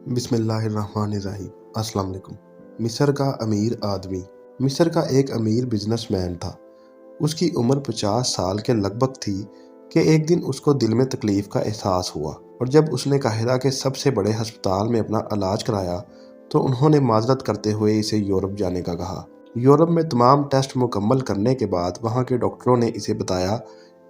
बिस्मिल्लाहिर्रहमानिर्रहीम। अस्सलाम वालेकुम। मिस्र का अमीर आदमी। मिस्र का एक अमीर बिजनेसमैन था। उसकी उम्र 50 साल के लगभग थी कि एक दिन उसको दिल में तकलीफ का एहसास हुआ, और जब उसने काहिरा के सबसे बड़े हस्पताल में अपना इलाज कराया तो उन्होंने माजरत करते हुए इसे यूरोप जाने का कहा। यूरोप में तमाम टेस्ट मुकम्मल करने के बाद वहाँ के डॉक्टरों ने इसे बताया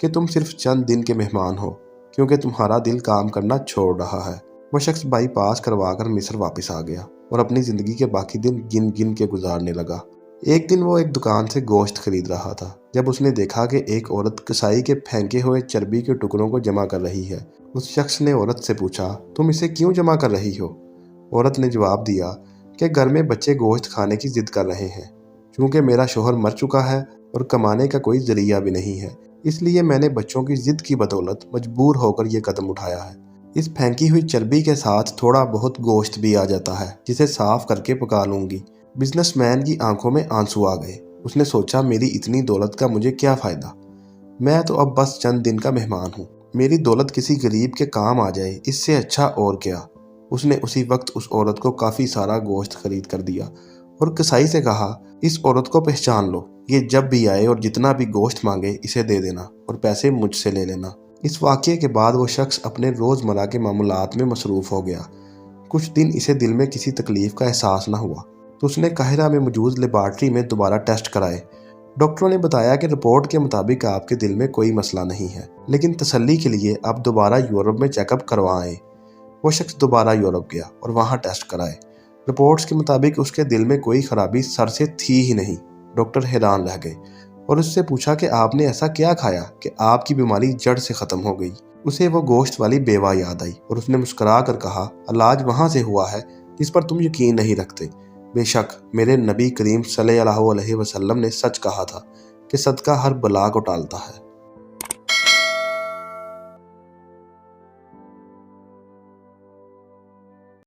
कि तुम सिर्फ चंद दिन के मेहमान हो, क्योंकि तुम्हारा दिल काम करना छोड़ रहा है। वह शख्स बाईपास करवाकर मिस्र वापस आ गया और अपनी ज़िंदगी के बाकी दिन गिन गिन के गुजारने लगा। एक दिन वो एक दुकान से गोश्त खरीद रहा था जब उसने देखा कि एक औरत कसाई के फेंके हुए चर्बी के टुकड़ों को जमा कर रही है। उस शख्स ने औरत से पूछा, तुम इसे क्यों जमा कर रही हो? औरत ने जवाब दिया कि घर में बच्चे गोश्त खाने की जिद कर रहे हैं। चूँकि मेरा शोहर मर चुका है और कमाने का कोई जरिया भी नहीं है, इसलिए मैंने बच्चों की जिद की बदौलत मजबूर होकर ये कदम उठाया है। इस फेंकी हुई चर्बी के साथ थोड़ा बहुत गोश्त भी आ जाता है, जिसे साफ करके पका लूंगी। बिजनेसमैन की आंखों में आंसू आ गए। उसने सोचा, मेरी इतनी दौलत का मुझे क्या फ़ायदा, मैं तो अब बस चंद दिन का मेहमान हूँ। मेरी दौलत किसी गरीब के काम आ जाए, इससे अच्छा और क्या। उसने उसी वक्त उस औरत को काफ़ी सारा गोश्त खरीद कर दिया और कसाई से कहा, इस औरत को पहचान लो, ये जब भी आए और जितना भी गोश्त मांगे इसे दे देना और पैसे मुझसे ले लेना। इस वाक़ये के बाद वो शख्स अपने रोज़मर्रा के मामूलात में मसरूफ़ हो गया। कुछ दिन इसे दिल में किसी तकलीफ़ का एहसास न हुआ तो उसने काहिरा में मौजूद लेबॉर्ट्री में दोबारा टेस्ट कराए। डॉक्टरों ने बताया कि रिपोर्ट के मुताबिक आपके दिल में कोई मसला नहीं है, लेकिन तसल्ली के लिए आप दोबारा यूरोप में चेकअप करवाएं। वो शख्स दोबारा यूरोप गया और वहाँ टेस्ट कराए। रिपोर्ट्स के मुताबिक उसके दिल में कोई खराबी सर से थी ही नहीं। डॉक्टर हैरान रह गए और उससे पूछा कि आपने ऐसा क्या खाया कि आपकी बीमारी जड़ से ख़त्म हो गई। उसे वो गोश्त वाली बेवा याद आई और उसने मुस्कुरा कर कहा, इलाज वहाँ से हुआ है जिस पर तुम यकीन नहीं रखते। बेशक मेरे नबी करीम सल्लल्लाहु अलैहि वसल्लम ने सच कहा था कि सदका हर बला को टालता है।